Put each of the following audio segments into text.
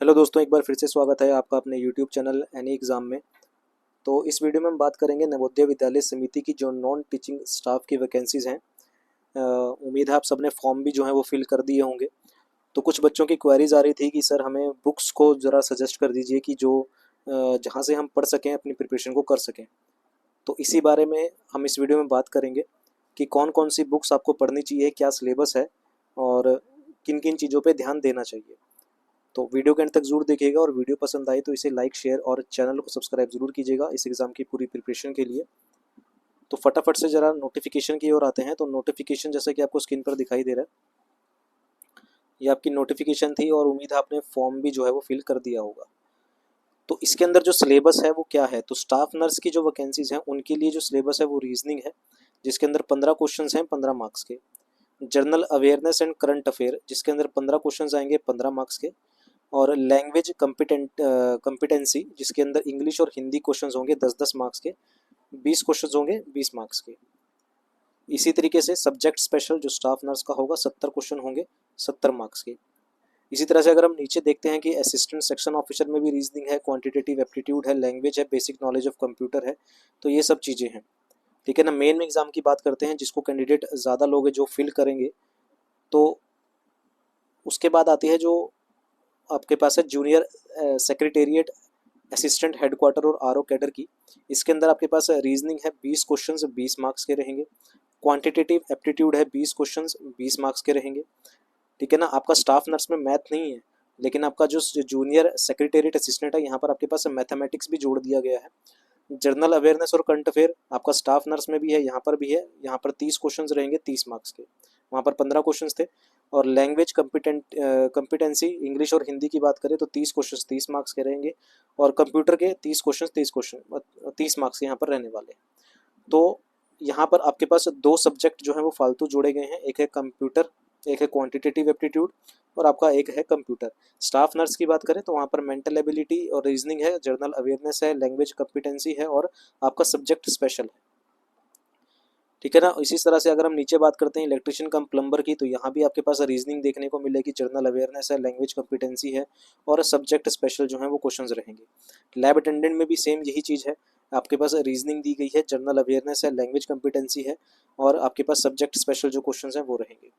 Hello दोस्तों, एक बार फिर से स्वागत है आपका अपने यूट्यूब चैनल एनी एग्ज़ाम में। तो इस वीडियो में हम बात करेंगे नवोदय विद्यालय समिति की जो नॉन टीचिंग स्टाफ की वैकेंसीज़ हैं। उम्मीद है आप सबने फॉर्म भी जो है वो फिल कर दिए होंगे। तो कुछ बच्चों की क्वेरीज आ रही थी कि सर हमें बुक्स को ज़रा सजेस्ट कर दीजिए कि जो जहाँ से हम पढ़ सकें, अपनी प्रिपरेशन को कर सकें। तो इसी बारे में हम इस वीडियो में बात करेंगे कि कौन कौन सी बुक्स आपको पढ़नी चाहिए, क्या सिलेबस है और किन किन चीज़ों पर ध्यान देना चाहिए। तो वीडियो के अंत तक जरूर देखिएगा और वीडियो पसंद आए तो इसे लाइक, शेयर और चैनल को सब्सक्राइब जरूर कीजिएगा इस एग्ज़ाम की पूरी प्रिपरेशन के लिए। तो फटाफट से ज़रा नोटिफिकेशन की ओर आते हैं। तो नोटिफिकेशन जैसे कि आपको स्क्रीन पर दिखाई दे रहा है, ये आपकी नोटिफिकेशन थी और उम्मीद है आपने फॉर्म भी जो है वो फिल कर दिया होगा। तो इसके अंदर जो सिलेबस है वो क्या है, तो स्टाफ नर्स की जो वैकेंसीज हैं उनके लिए जो सिलेबस है वो रीजनिंग है, जिसके अंदर 15 क्वेश्चन हैं 15 मार्क्स के। General awareness and current affair, जिसके अंदर 15 क्वेश्चन आएंगे 15 मार्क्स के। और लैंग्वेज कम्पिटेंसी, जिसके अंदर इंग्लिश और हिंदी क्वेश्चंस होंगे 10-10 मार्क्स के, 20 क्वेश्चंस होंगे 20 मार्क्स के। इसी तरीके से सब्जेक्ट स्पेशल जो स्टाफ नर्स का होगा 70 क्वेश्चन होंगे 70 मार्क्स के। इसी तरह से अगर हम नीचे देखते हैं कि असिस्टेंट सेक्शन ऑफिसर में भी रीजनिंग है, क्वांटिटेटिव एप्टीट्यूड है, लैंग्वेज है, बेसिक नॉलेज ऑफ कंप्यूटर है। तो ये सब चीज़ें हैं। ठीक है ना। मेन एग्जाम की बात करते हैं, जिसको कैंडिडेट ज़्यादा लोग हैं जो फिल करेंगे। तो उसके बाद आती है जो आपके पास है जूनियर सेक्रेटेरिएट असिस्टेंट हेडक्वार्टर और आरओ कैडर की। इसके अंदर आपके पास रीजनिंग है 20 क्वेश्चंस 20 मार्क्स के रहेंगे। क्वांटिटेटिव एप्टीट्यूड है 20 क्वेश्चंस 20 मार्क्स के रहेंगे। ठीक है ना। आपका स्टाफ नर्स में मैथ नहीं है, लेकिन आपका जो जूनियर सेक्रेटेरिएट असिस्टेंट है यहाँ पर आपके पास मैथमेटिक्स भी जोड़ दिया गया है। जनरल अवेयरनेस और करंट अफेयर आपका स्टाफ नर्स में भी है, यहाँ पर भी है। यहाँ पर 30 क्वेश्चंस रहेंगे 30 मार्क्स के, वहाँ पर 15 क्वेश्चंस थे। और लैंग्वेज कम्पिटेंसी इंग्लिश और हिंदी की बात करें तो 30 क्वेश्चंस 30 मार्क्स के रहेंगे। और कंप्यूटर के 30 मार्क्स यहाँ पर रहने वाले हैं। तो यहाँ पर आपके पास दो सब्जेक्ट जो है वो फालतू जोड़े गए हैं, एक है कंप्यूटर, एक है क्वांटिटेटिव एप्टीट्यूड और आपका एक है कंप्यूटर। स्टाफ नर्स की बात करें तो वहाँ पर मेंटल एबिलिटी और रीजनिंग है, जनरल अवेयरनेस है, लैंग्वेज कम्पिटेंसी है और आपका सब्जेक्ट स्पेशल है। ठीक है ना। इसी तरह से अगर हम नीचे बात करते हैं इलेक्ट्रिशियन कम प्लम्बर की, तो यहाँ भी आपके पास रीजनिंग देखने को मिलेगी, जनरल अवेयरनेस है, लैंग्वेज कम्पिटेंसी है और सब्जेक्ट स्पेशल जो है वो क्वेश्चंस रहेंगे। लैब अटेंडेंट में भी सेम यही चीज़ है, आपके पास रीजनिंग दी गई है, जनरल अवेयरनेस है, लैंग्वेज कम्पिटेंसी है और आपके पास सब्जेक्ट स्पेशल जो क्वेश्चन हैं वो रहेंगे।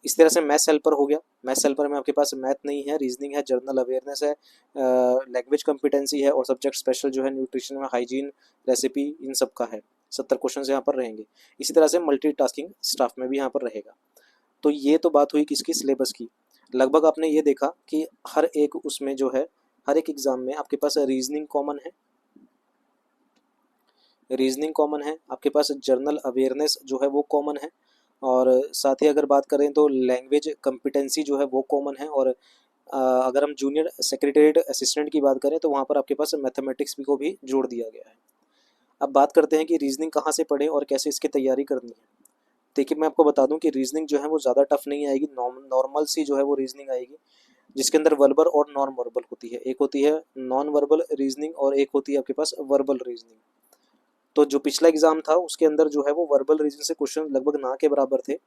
इस तरह से मैथ्स हेल्पर हो गया। मैथ्स हेल्पर में आपके पास मैथ नहीं है, रीजनिंग है, जनरल अवेयरनेस है, लैंग्वेज कम्पिटेंसी है और सब्जेक्ट स्पेशल जो है न्यूट्रिशन में हाइजीन, रेसिपी, इन सब का है। 70 क्वेश्चन यहाँ पर रहेंगे। इसी तरह से मल्टीटास्किंग स्टाफ में भी यहाँ पर रहेगा। तो ये तो बात हुई किसकी, सिलेबस की। लगभग आपने ये देखा कि हर एक उसमें जो है, हर एक एग्जाम में आपके पास रीजनिंग कॉमन है, आपके पास जनरल अवेयरनेस जो है वो कॉमन है और साथ ही अगर बात करें तो लैंग्वेज कम्पिटेंसी जो है वो कॉमन है। और अगर हम जूनियर सेक्रेटरीट असिस्टेंट की बात करें तो वहाँ पर आपके पास मैथमेटिक्स को भी जोड़ दिया गया है। अब बात करते हैं कि रीजनिंग कहाँ से पढ़ें और कैसे इसकी तैयारी करनी है। देखिए मैं आपको बता दूं कि रीजनिंग जो है वो ज़्यादा टफ नहीं आएगी, नॉर्मल सी जो है वो रीजनिंग आएगी, जिसके अंदर वर्बल और नॉन वर्बल होती है। एक होती है नॉन वर्बल रीजनिंग और एक होती है आपके पास वर्बल रीजनिंग। तो जो पिछला एग्जाम था उसके अंदर जो है वो वर्बल रीजन से क्वेश्चन लगभग ना के बराबर थे,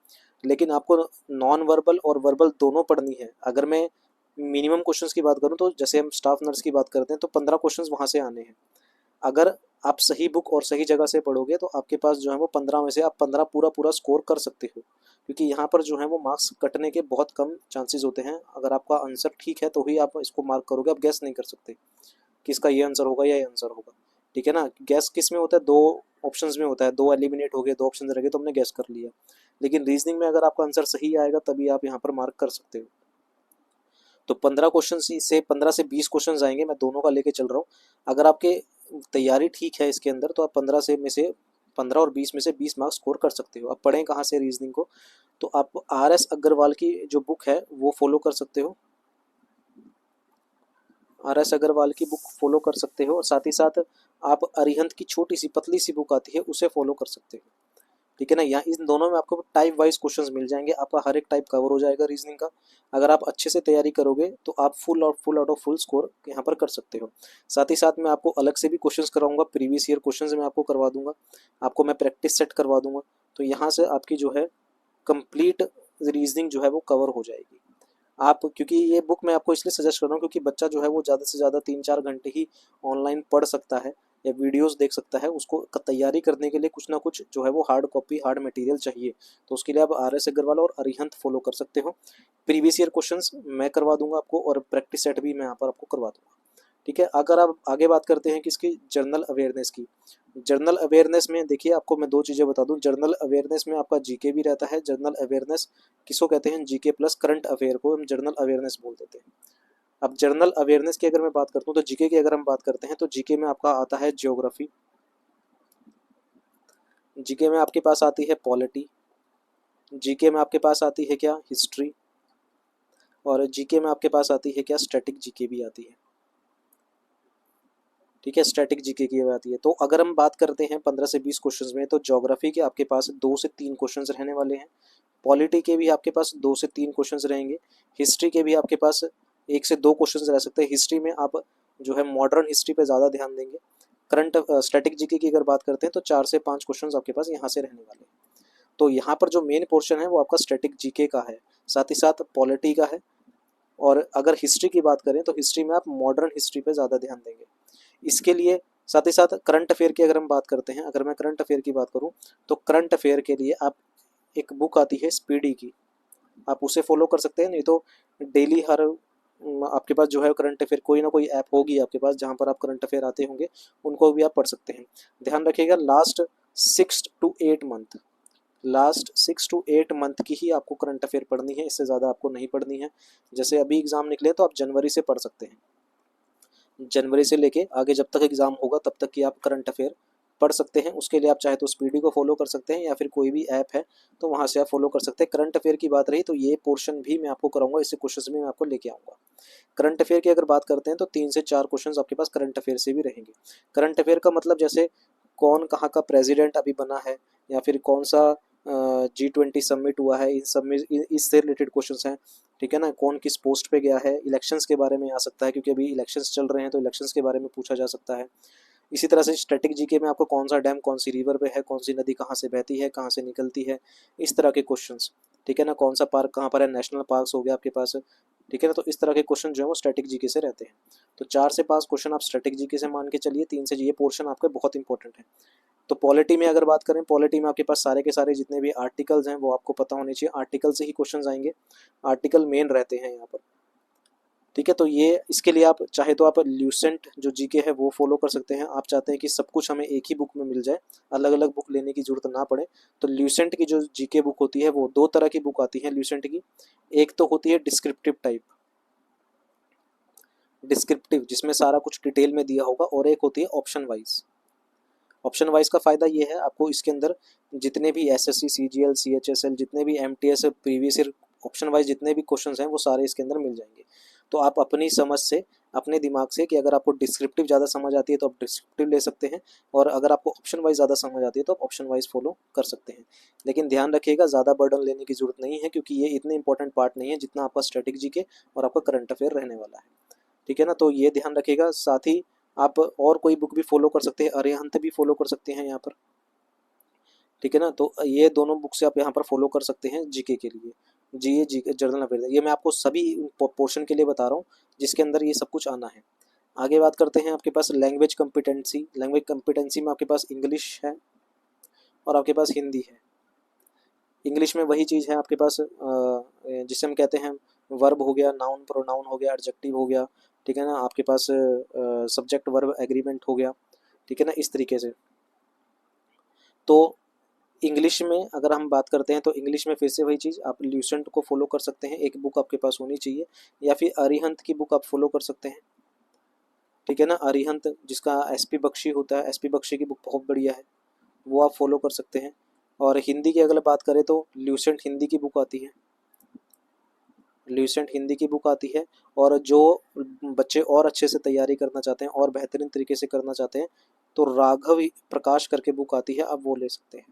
लेकिन आपको नॉन वर्बल और वर्बल दोनों पढ़नी है। अगर मैं मिनिमम क्वेश्चंस की बात करूं तो जैसे हम स्टाफ नर्स की बात करते हैं तो 15 क्वेश्चंस वहां से आने हैं। अगर आप सही बुक और सही जगह से पढ़ोगे तो आपके पास जो है वो 15 में से आप 15 पूरा पूरा स्कोर कर सकते हो, क्योंकि यहाँ पर जो है वो मार्क्स कटने के बहुत कम चांसेस होते हैं। अगर आपका आंसर ठीक है तो ही आप इसको मार्क करोगे, आप गैस नहीं कर सकते कि इसका ये आंसर होगा या ये आंसर होगा। ठीक है ना। गैस किस में होता है, दो ऑप्शंस में होता है, दो एलिमिनेट हो गए, दो ऑप्शन रह गए तो हमने गैस कर लिया। लेकिन रीजनिंग में अगर आपका आंसर सही आएगा तभी आप यहाँ पर मार्क कर सकते हो। तो 15 क्वेश्चन से 15 से 20 क्वेश्चन आएंगे, मैं दोनों का लेके चल रहा हूँ। अगर आपके तैयारी ठीक है इसके अंदर तो आप 15 और 20 में से 20 मार्क्स स्कोर कर सकते हो। अब पढ़ें कहाँ से रीजनिंग को, तो आप RS अग्रवाल की जो बुक है वो फॉलो कर सकते हो, RS अग्रवाल की बुक फॉलो कर सकते हो और साथ ही साथ आप अरिहंत की छोटी सी पतली सी बुक आती है उसे फॉलो कर सकते हो। ठीक है ना। यहाँ इन दोनों में आपको टाइप वाइज क्वेश्चंस मिल जाएंगे, आपका हर एक टाइप कवर हो जाएगा रीजनिंग का। अगर आप अच्छे से तैयारी करोगे तो आप full out of full score यहाँ पर कर सकते हो। साथ ही साथ मैं आपको अलग से भी क्वेश्चंस कराऊंगा, प्रीवियस ईयर क्वेश्चंस मैं आपको करवा दूंगा, आपको मैं प्रैक्टिस सेट करवा दूंगा। तो यहाँ से आपकी जो है कंप्लीट रीजनिंग जो है वो कवर हो जाएगी। आप, क्योंकि ये बुक मैं आपको इसलिए सजेस्ट कर रहा हूँ क्योंकि बच्चा जो है वो ज़्यादा से ज़्यादा 3-4 घंटे ही ऑनलाइन पढ़ सकता है या वीडियोस देख सकता है। उसको तैयारी करने के लिए कुछ ना कुछ जो है वो हार्ड कॉपी, हार्ड मटेरियल चाहिए। तो उसके लिए आप RS अग्रवाल और अरिहंत फॉलो कर सकते हो। प्रीवियस ईयर क्वेश्चंस मैं करवा दूंगा आपको और प्रैक्टिस सेट भी मैं यहाँ पर आपको करवा दूंगा। ठीक है, अगर आप आगे बात करते हैं किसकी, जर्नल अवेयरनेस की। जर्नल अवेयरनेस में देखिए आपको मैं दो चीज़ें बता दूं। जर्नल अवेयरनेस में आपका जीके भी रहता है। जर्नल अवेयरनेस किसको कहते हैं, जीके प्लस करंट अफेयर को हम जर्नल अवेयरनेस बोल देते हैं। अब जर्नल अवेयरनेस की अगर मैं बात करता हूँ तो जीके की अगर हम बात करते हैं तो जीके में आपका आता है ज्योग्राफी, जीके में आपके पास आती है पॉलिटी, जीके में आपके पास आती है क्या, हिस्ट्री, और जीके में आपके पास आती है क्या, स्टैटिक जीके भी आती है। ठीक है, स्टैटिक जीके की आती है। तो अगर हम बात करते हैं 15 से 20 क्वेश्चंस में, तो ज्योग्राफी के आपके पास 2 से 3 क्वेश्चंस रहने वाले हैं, पॉलिटी के भी आपके पास 2 से 3 क्वेश्चंस रहेंगे, हिस्ट्री के भी आपके पास 1 से 2 क्वेश्चंस रह सकते हैं। हिस्ट्री में आप जो है मॉडर्न हिस्ट्री पे ज़्यादा ध्यान देंगे। करंट स्टैटिक जीके की अगर बात करते हैं तो 4 से 5 क्वेश्चंस आपके पास यहाँ से रहने वाले हैं। तो यहाँ पर जो मेन पोर्शन है वो आपका स्टैटिक जीके का है, साथ ही साथ पॉलिटी का है। और अगर हिस्ट्री की बात करें तो हिस्ट्री में आप मॉडर्न हिस्ट्री पे ज़्यादा ध्यान देंगे। इसके लिए साथ ही साथ करंट अफेयर की अगर हम बात करते हैं, अगर मैं करंट अफेयर की बात करूं तो करंट अफेयर के लिए आप, एक बुक आती है स्पीडी की, आप उसे फॉलो कर सकते हैं। नहीं तो डेली हर आपके पास जो है करंट अफेयर कोई ना कोई ऐप होगी आपके पास जहां पर आप करंट अफेयर आते होंगे, उनको भी आप पढ़ सकते हैं। ध्यान रखिएगा last 6 to 8 month, last 6 to 8 month की ही आपको करंट अफेयर पढ़नी है, इससे ज़्यादा आपको नहीं पढ़नी है। जैसे अभी एग्ज़ाम निकले तो आप जनवरी से पढ़ सकते हैं, जनवरी से लेके आगे जब तक एग्ज़ाम होगा तब तक की आप करंट अफेयर पढ़ सकते हैं। उसके लिए आप चाहे तो स्पीडी को फॉलो कर सकते हैं या फिर कोई भी ऐप है तो वहाँ से आप फॉलो कर सकते हैं। करंट अफेयर की बात रही तो ये पोर्शन भी मैं आपको कराऊंगा, इससे क्वेश्चन भी मैं आपको लेके आऊँगा। करंट अफेयर की अगर बात करते हैं तो 3 से 4 क्वेश्चन आपके पास करंट अफेयर से भी रहेंगे। करंट अफेयर का मतलब जैसे कौन कहाँ का प्रेसिडेंट अभी बना है, या फिर कौन सा G20 समिट हुआ है, इन सब में इससे रिलेटेड क्वेश्चंस हैं। ठीक है ना, कौन किस पोस्ट पे गया है, इलेक्शंस के बारे में आ सकता है क्योंकि अभी इलेक्शंस चल रहे हैं तो इलेक्शंस के बारे में पूछा जा सकता है। इसी तरह से स्टैटिक जीके में आपको कौन सा डैम कौन सी रिवर पे है, कौन सी नदी कहाँ से बहती है, कहाँ से निकलती है, इस तरह के क्वेश्चंस। ठीक है ना, कौन सा पार्क कहाँ पर है, नेशनल पार्क्स हो गया आपके पास। ठीक है ना, तो इस तरह के क्वेश्चन जो है वो स्टैटिक जीके से रहते हैं। तो 4 से 5 क्वेश्चन आप स्टैटिक जीके से मान के चलिए, 3 से, ये पोर्शन आपका बहुत इंपॉर्टेंट है। तो पॉलिटी में अगर बात करें, पॉलिटी में आपके पास सारे के सारे जितने भी आर्टिकल्स हैं वो आपको पता होने चाहिए, आर्टिकल से ही क्वेश्चंस आएंगे, आर्टिकल मेन रहते हैं यहाँ पर। ठीक है, तो ये इसके लिए आप चाहे तो आप ल्यूसेंट जो जीके है वो फॉलो कर सकते हैं। आप चाहते हैं कि सब कुछ हमें एक ही बुक में मिल जाए, अलग अलग बुक लेने की जरूरत ना पड़े, तो ल्यूसेंट की जो जीके बुक होती है वो 2 तरह की बुक आती है ल्यूसेंट की। एक तो होती है डिस्क्रिप्टिव टाइप, डिस्क्रिप्टिव जिसमें सारा कुछ डिटेल में दिया होगा, और एक होती है ऑप्शन वाइज। ऑप्शन वाइज का फ़ायदा ये है आपको इसके अंदर जितने भी एसएससी, सीजीएल, सीएचएसएल, जितने भी MTS previous year option wise जितने भी क्वेश्चंस हैं वो सारे इसके अंदर मिल जाएंगे। तो आप अपनी समझ से, अपने दिमाग से, कि अगर आपको डिस्क्रिप्टिव ज़्यादा समझ आती है तो आप डिस्क्रिप्टिव ले सकते हैं, और अगर आपको ऑप्शन वाइज ज़्यादा समझ आती है तो आप ऑप्शन वाइज फॉलो कर सकते हैं। लेकिन ध्यान रखिएगा ज़्यादा बर्डन लेने की जरूरत नहीं है क्योंकि ये इतने इंपॉर्टेंट पार्ट नहीं है जितना आपका स्टैटिक जीके और आपका करंट अफेयर रहने वाला है। ठीक है ना, तो ये ध्यान रखिएगा। साथ ही आप और कोई बुक भी फॉलो कर सकते हैं, अरिहंत भी फॉलो कर सकते हैं यहाँ पर। ठीक है ना, तो ये दोनों बुक से आप यहाँ पर फॉलो कर सकते हैं जीके के लिए। जी जर्नल अफेयर, ये मैं आपको सभी पोर्शन के लिए बता रहा हूँ जिसके अंदर ये सब कुछ आना है। आगे बात करते हैं आपके पास लैंग्वेज कम्पिटेंसी। लैंग्वेज कम्पिटेंसी में आपके पास इंग्लिश है और आपके पास हिंदी है। इंग्लिश में वही चीज़ है आपके पास जिसे हम कहते हैं वर्ब हो गया, नाउन प्रोनाउन हो गया, एडजेक्टिव हो गया। ठीक है ना, आपके पास सब्जेक्ट वर्ब एग्रीमेंट हो गया। ठीक है ना, इस तरीके से। तो इंग्लिश में अगर हम बात करते हैं तो इंग्लिश में फिर से वही चीज़, आप ल्यूसेंट को फॉलो कर सकते हैं, एक बुक आपके पास होनी चाहिए, या फिर अरिहंत की बुक आप फॉलो कर सकते हैं। ठीक है ना, अरिहंत जिसका एसपी बख्शी होता है, एसपी बख्शी की बुक बहुत बढ़िया है, वो आप फॉलो कर सकते हैं। और हिंदी की अगर बात करें तो ल्यूसेंट हिंदी की बुक आती है, ल्यूसेंट हिंदी की बुक आती है। और जो बच्चे और अच्छे से तैयारी करना चाहते हैं और बेहतरीन तरीके से करना चाहते हैं तो राघव प्रकाश करके बुक आती है, आप वो ले सकते हैं।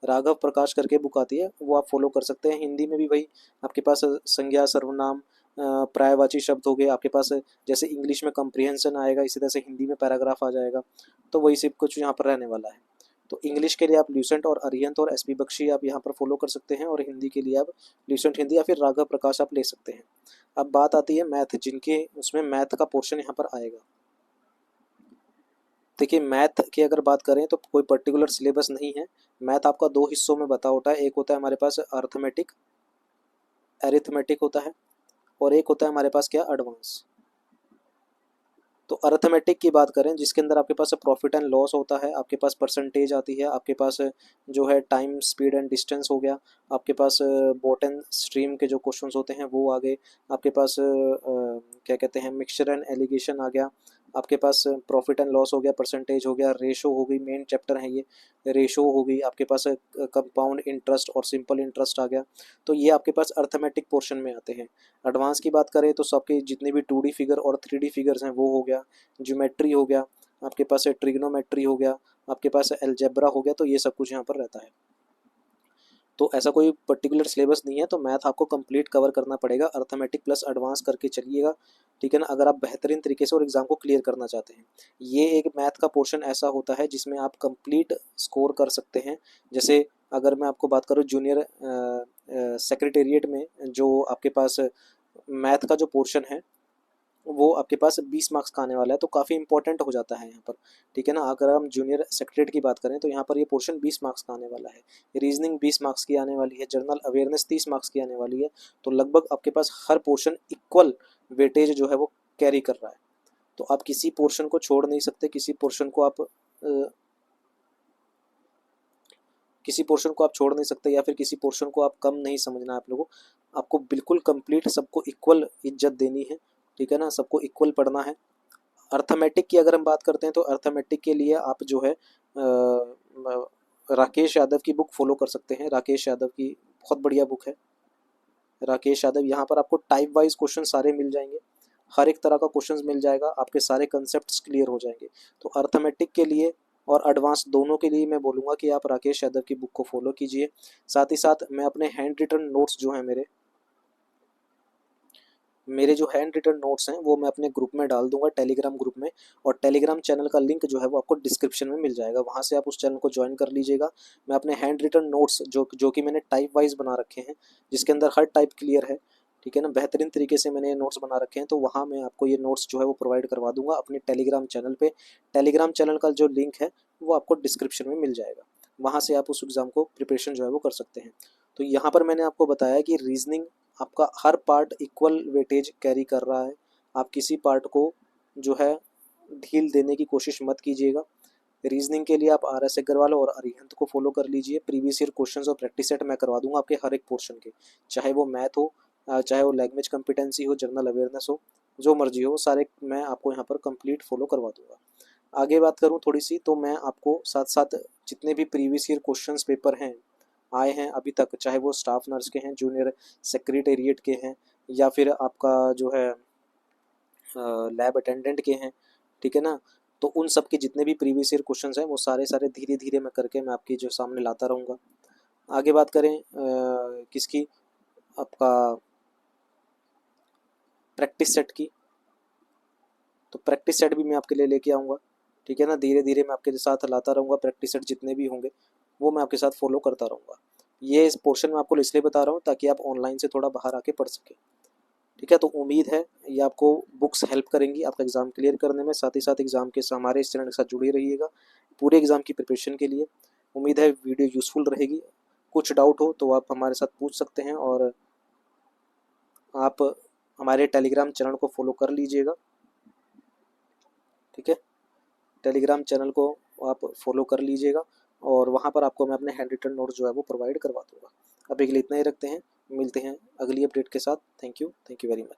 राघव प्रकाश करके बुक आती है, वो आप फॉलो कर सकते हैं। हिंदी में भी वही आपके पास संज्ञा सर्वनाम पर्यायवाची शब्द हो गए आपके पास, जैसे इंग्लिश में कंप्रिहेंशन आएगा इसी तरह से हिंदी में पैराग्राफ आ जाएगा, तो वही सब कुछ यहाँ पर रहने वाला है। तो इंग्लिश के लिए आप ल्यूसेंट और अरिहंत और एसपी बख्शी आप यहाँ पर फॉलो कर सकते हैं, और हिंदी के लिए आप ल्यूसेंट हिंदी या फिर राघव प्रकाश आप ले सकते हैं। अब बात आती है मैथ, जिनके उसमें मैथ का पोर्शन यहाँ पर आएगा। देखिए मैथ की अगर बात करें तो कोई पर्टिकुलर सिलेबस नहीं है। मैथ आपका दो हिस्सों में बता होता है, एक होता है हमारे पास अर्थमेटिक, एरिथमेटिक होता है, और एक होता है हमारे पास क्या, एडवांस। तो अर्थमेटिक की बात करें जिसके अंदर आपके पास प्रॉफिट एंड लॉस होता है, आपके पास परसेंटेज आती है, आपके पास जो है टाइम स्पीड एंड डिस्टेंस हो गया, आपके पास बोट एंड स्ट्रीम के जो क्वेश्चंस होते हैं वो आ गए, आपके पास क्या कहते हैं मिक्सचर एंड एलिगेशन आ गया, आपके पास प्रॉफिट एंड लॉस हो गया, परसेंटेज हो गया, रेशो हो गई, मेन चैप्टर है ये, रेशो हो गई, आपके पास कंपाउंड इंटरेस्ट और सिंपल इंटरेस्ट आ गया। तो ये आपके पास अर्थमेटिक पोर्शन में आते हैं। एडवांस की बात करें तो सबके जितने भी 2D फिगर और 3D फिगर्स हैं वो हो गया, ज्योमेट्री हो गया, आपके पास ट्रिग्नोमेट्री हो गया, आपके पास अलजेब्रा हो गया, तो ये सब कुछ यहाँ पर रहता है। तो ऐसा कोई पर्टिकुलर सिलेबस नहीं है, तो मैथ आपको कंप्लीट कवर करना पड़ेगा, अर्थमेटिक प्लस एडवांस करके चलिएगा, ठीक है ना, अगर आप बेहतरीन तरीके से और एग्ज़ाम को क्लियर करना चाहते हैं। ये एक मैथ का पोर्शन ऐसा होता है जिसमें आप कंप्लीट स्कोर कर सकते हैं। जैसे अगर मैं आपको बात करूँ जूनियर सेक्रेटेरिएट में जो आपके पास मैथ का जो पोर्शन है वो आपके पास 20 मार्क्स का आने वाला है, तो काफ़ी इंपॉर्टेंट हो जाता है यहाँ पर, ठीक है ना। अगर हम जूनियर सेक्रेटरीट की बात करें तो यहाँ पर ये पोर्शन 20 मार्क्स का आने वाला है, रीजनिंग 20 मार्क्स की आने वाली है, जनरल अवेयरनेस 30 मार्क्स की आने वाली है। तो लगभग आपके पास हर पोर्शन इक्वल वेटेज जो है वो कैरी कर रहा है, तो आप किसी पोर्शन को छोड़ नहीं सकते, किसी पोर्शन को आप छोड़ नहीं सकते, या फिर किसी पोर्शन को आप कम नहीं समझना आप लोगों को, आपको बिल्कुल कंप्लीट सबको इक्वल इज्जत देनी है, ठीक है ना, सबको इक्वल पढ़ना है। अर्थमेटिक की अगर हम बात करते हैं तो अर्थमेटिक के लिए आप जो है राकेश यादव की बुक फॉलो कर सकते हैं। राकेश यादव की बहुत बढ़िया बुक है राकेश यादव। यहाँ पर आपको टाइप वाइज क्वेश्चन सारे मिल जाएंगे, हर एक तरह का क्वेश्चन मिल जाएगा, आपके सारे कंसेप्ट क्लियर हो जाएंगे। तो अर्थमेटिक के लिए और एडवांस दोनों के लिए मैं बोलूँगा कि आप राकेश यादव की बुक को फॉलो कीजिए। साथ ही साथ मैं अपने हैंड रिटन नोट्स जो हैं मेरे जो हैंड रिटन नोट्स हैं वो मैं अपने ग्रुप में डाल दूंगा, टेलीग्राम ग्रुप में, और टेलीग्राम चैनल का लिंक जो है वो आपको डिस्क्रिप्शन में मिल जाएगा, वहाँ से आप उस चैनल को ज्वाइन कर लीजिएगा। मैं अपने हैंड रिटन नोट्स जो कि मैंने टाइप वाइज बना रखे हैं, जिसके अंदर हर टाइप क्लियर है, ठीक है ना, बेहतरीन तरीके से मैंने ये नोट्स बना रखे हैं, तो वहाँ मैं आपको ये नोट्स जो है वो प्रोवाइड करवा दूंगा अपने टेलीग्राम चैनल पे। टेलीग्राम चैनल का जो लिंक है वो आपको डिस्क्रिप्शन में मिल जाएगा, वहाँ से आप उस एग्ज़ाम को प्रिपरेशन जो है वो कर सकते हैं। तो यहाँ पर मैंने आपको बताया कि रीजनिंग आपका हर पार्ट इक्वल वेटेज कैरी कर रहा है, आप किसी पार्ट को जो है ढील देने की कोशिश मत कीजिएगा। रीजनिंग के लिए आप RS अग्रवाल और अरिहंत को फॉलो कर लीजिए, प्रीवियस ईयर क्वेश्चंस और प्रैक्टिस सेट मैं करवा दूंगा आपके हर एक पोर्शन के, चाहे वो मैथ हो, चाहे वो लैंग्वेज कॉम्पिटेंसी हो, जनरल अवेयरनेस हो, जो मर्जी हो, सारे मैं आपको यहाँ पर कंप्लीट फॉलो करवा दूंगा। आगे बात करूँ थोड़ी सी, तो मैं आपको साथ साथ जितने भी प्रीवियस ईयर क्वेश्चंस पेपर हैं आए हैं अभी तक, चाहे वो स्टाफ नर्स के हैं, जूनियर सेक्रेटेरिएट के हैं, या फिर आपका जो है लैब अटेंडेंट के हैं, ठीक है ना, तो उन सब के जितने भी प्रीवियस ईयर क्वेश्चंस हैं वो सारे सारे धीरे धीरे मैं करके मैं आपके जो सामने लाता रहूँगा। आगे बात करें किसकी, आपका प्रैक्टिस सेट की, तो प्रैक्टिस सेट भी मैं आपके लिए लेके आऊँगा, ठीक है ना, धीरे धीरे मैं आपके साथ लाता रहूँगा, प्रैक्टिस सेट जितने भी होंगे वो मैं आपके साथ फॉलो करता रहूँगा। ये इस पोर्शन में आपको इसलिए बता रहा हूँ ताकि आप ऑनलाइन से थोड़ा बाहर आके पढ़ सकें, ठीक है। तो उम्मीद है ये आपको बुक्स हेल्प करेंगी आपका एग्ज़ाम क्लियर करने में, साथ ही साथ एग्ज़ाम के हमारे इस चैनल के साथ जुड़े रहिएगा पूरे एग्ज़ाम की प्रिपरेशन के लिए। उम्मीद है वीडियो यूज़फुल रहेगी। कुछ डाउट हो तो आप हमारे साथ पूछ सकते हैं, और आप हमारे टेलीग्राम चैनल को फॉलो कर लीजिएगा, ठीक है। टेलीग्राम चैनल को आप फॉलो कर लीजिएगा, और वहाँ पर आपको मैं अपने हैंड रिटन नोट जो है वो प्रोवाइड करवा दूँगा। अभी के लिए इतना ही रखते हैं, मिलते हैं अगली अपडेट के साथ। Thank you very much.